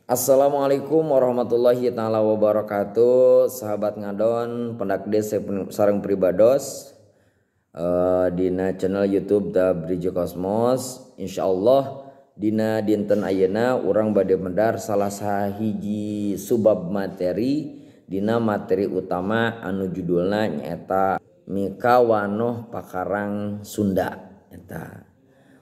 Assalamualaikum warahmatullahi taala wabarakatuh. Sahabat ngadon pendak desa sareng pribados dina channel YouTube Da Bridge Cosmos. Insyaallah dina dinten ayeuna urang bade medar salah sahiji subab materi dina materi utama anu judulna nyaeta Mika Wanoh Pakarang Sunda eta.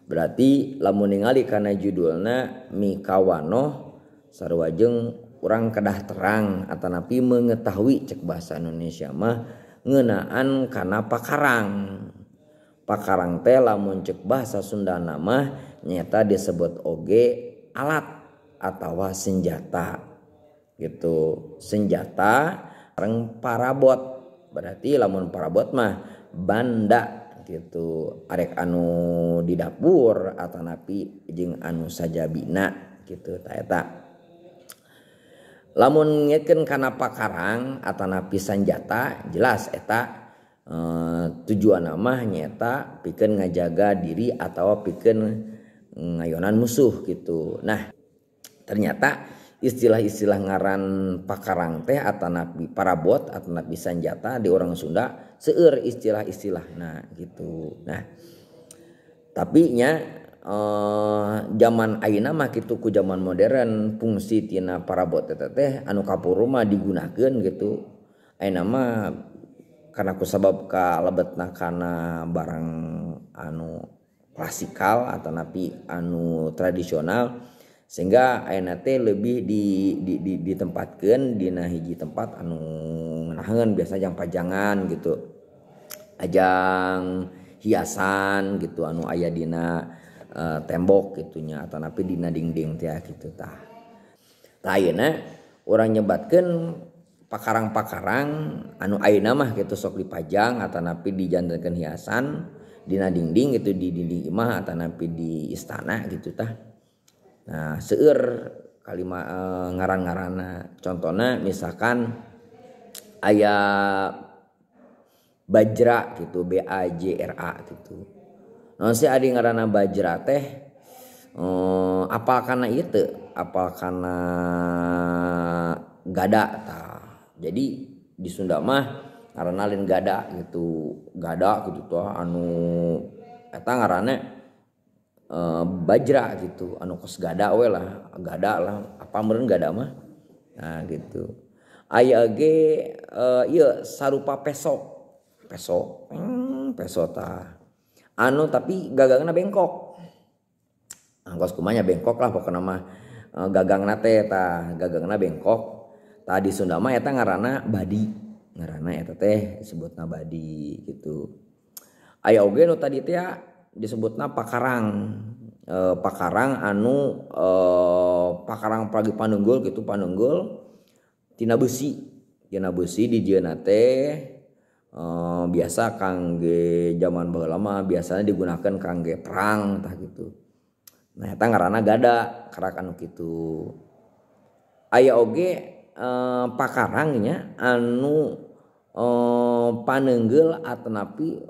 Berarti lamun ningali kana judulna Mika Wanoh sarwajeng urang kedah terang atanapi mengetahui cek bahasa Indonesia mah ngeunaan kana pakarang. Pakarang teh lamun cek bahasa Sunda mah nyata disebut oge alat atawa senjata gitu. Senjata sareng parabot. Berarti lamun parabot mah banda gitu. Arek anu di dapur atanapi jeung anu sajabina gitu ta eta. Lamun ngeukeun kana pakarang atanapi senjata jelas eta tujuan mah nyaeta pikeun ngajaga diri atawa pikeun ngayonan musuh gitu. Nah, ternyata istilah-istilah ngaran pakarang teh atanapi parabot atanapi senjata di orang Sunda seueur istilah-istilahna gitu. Nah, tapi nya zaman ayeuna mah kitu ku zaman modern fungsi tina parabot eta teh anu kapuru mah digunakeun gitu. Ayeuna mah karena kusabab kalebetna kana barang anu klasikal atanapi anu tradisional sehingga ayeuna teh lebih ditempatkeun dina hiji tempat anu ngeunaheun biasa ajang pajangan gitu. Ajang hiasan gitu anu aya dina tembok gitunya atanapi dina dinding teh gitu tah. Tah ayeuna urang nyebatkeun pakarang-pakarang anu ayeuna mah gitu sok dipajang atanapi dijantenkeun hiasan dina dinding gitu di dinding imah atanapi di istana gitu tah. Nah, seueur kalimat ngaran-ngaranna. Contohna misalkan aya Bajra gitu, BAJRA gitu. Naon sih adi ngaranna Bajra teh apal kana ieu teu? Apal kana gada tah. Jadi di Sunda mah ngaranna lain gada gitu. Gada gitu tah anu eta ngaranna Bajra gitu. Anu kos gada we lah, gada lah. Apa meureun gada mah? Nah gitu. Aya ge ieu sarupa peso. Peso tah. Anu tapi gagangna bengkok. Angkos kumanya bengkok lah pokokna mah gagangna teh tah gagangna bengkok. Tah di Sunda mah eta ngaranna badi. Ngaranna eta teh disebutna badi gitu. Aya oge nu tadi teh disebutna pakarang. Pakarang anu pakarang pagi panunggul gitu panunggul tina besi. Tina besi di dieuna teh biasa kangge zaman baheula mah biasana digunakeun kangge perang tah gitu. Nah eta ngaranna gada karak anu kitu. Aya oge pakarang nya anu paneunggel atanapi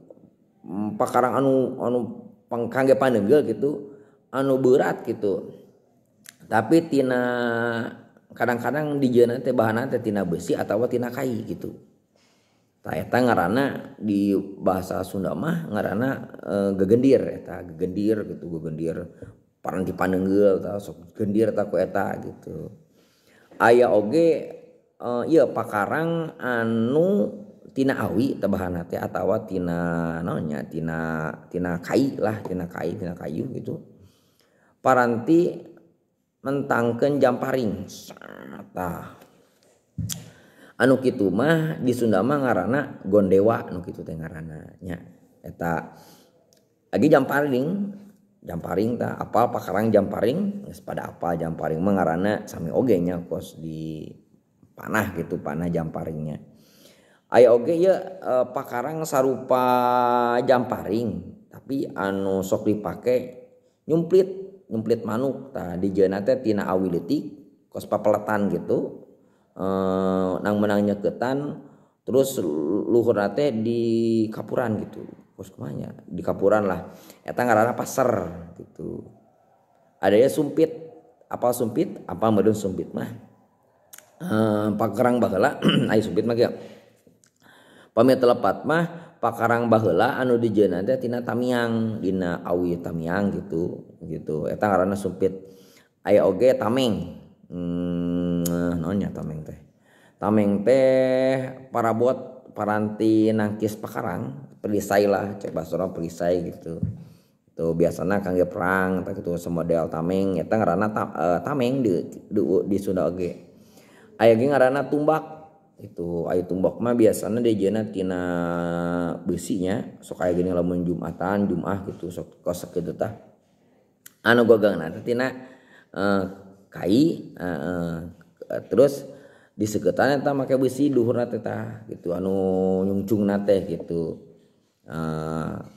pakarang anu kangge paneunggel gitu anu berat gitu. Tapi tina kadang-kadang dijieuna teh bahanna teh tina besi atawa tina kai gitu. Tah eta ngaranna di bahasa Sunda mah ngaranna gegendir eta gegendir gitu gegendir paranti paneunggel tah sok gendir eta ku eta gitu. Aya oge ieu pakarang anu tina awi teh bahanna teh atawa tina naon nya tina kai lah tina kayu gitu. Paranti mentangkeun jamparing. Tah anu kitu mah di Sunda mah ngaranna gondewa anu kitu teh ngaranna nya eta lagi jamparing tah apal pakarang jamparing geus pada apal jamparing mah ngaranna sami oge nya kos di panah gitu panah jamparingnya. Aya oge ieu pakarang sarupa jamparing tapi anu sok dipake nyumplit manuk tah di jeuna teh tina awi leutik kos papeletan gitu. Nang menang nyeketan terus luhurna teh di kapuran gitu. Kos kumanya di kapuran lah. Eta ngaranna paser gitu. Ada ya sumpit apal sumpit apal meureun sumpit mah pakarang baheula aya sumpit mah kieu pami telepat mah pakarang baheula anu dijieunna teh tina tamiang dina awi tamiang gitu eta ngaranna sumpit. Aya oge tameng naon nya tameng teh parabot paranti nangkis pakarang perisai lah cek basa urang perisai gitu. Tuh biasana kangge perang tah kitu samodel tameng eta ngaranna tameng di Sunda oge. Aya ge ngaranna tumbak. Itu aya tumbak mah biasana dijieunna tina beusinya sok aya gini lamun Jumatan Jumaah gitu sok kos kitu tah. Anu gogangna teh tina kai terus diseukeutana eta make besi luhurna teh tah gitu anu nyungcungna teh gitu.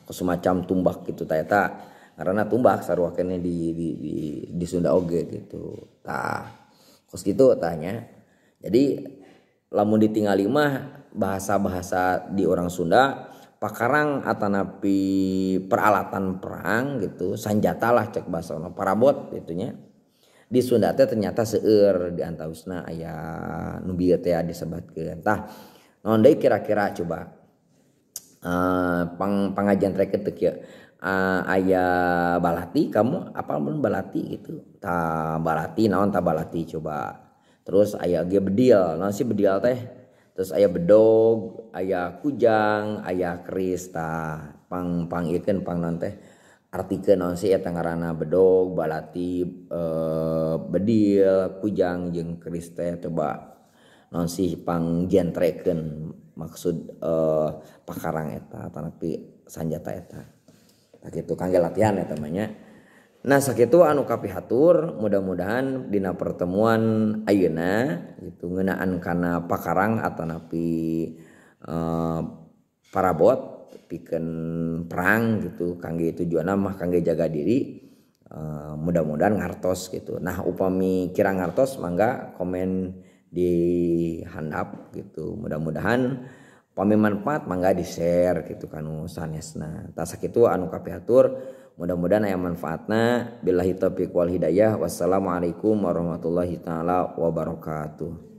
Semacam tumbak gitu tah eta ngaranna tumbak sarua keneh di Sunda oge gitu. Tah kos kitu tanya. Jadi lamun ditingali mah bahasa-bahasa di orang Sunda pakarang atanapi peralatan perang gitu sanjata lah cek basa urang parabot gitunya. Di Sunda teh ternyata seueur di antausna aya nu bieu teh disebatkeun. Tah naon deui kira-kira coba pangajian treket teh kieu aya balati kamu apal mun balati gitu tah balati naon tah balati coba terus aya ge bedil naon sih bedil teh terus aya bedog aya kujang aya keris tah pang ikeun pang naon teh artikeun naon sih eta ngaranna bedog balati bedil kujang jeung keris teh coba naon sih pang jentrekeun maksud pakarang eta tanapi sanjata eta. Nah kitu kangge latihan eta mah nya. Nah sakitu anu kapihatur mudah-mudahan dina pertemuan ayeuna gitu ngeunaan kana pakarang atanapi parabot pikeun perang gitu kangge tujuanna mah kangge jaga diri mudah-mudahan ngartos gitu. Nah upami kira ngartos mangga komen di handap gitu mudah-mudahan pami manfaat mangga di share gitu kanu sanesna tah sakitu anu kapihatur mudah-mudahan aya manfaatna billahi taufiq wal hidayah wassalamualaikum warahmatullahi taala wabarakatuh.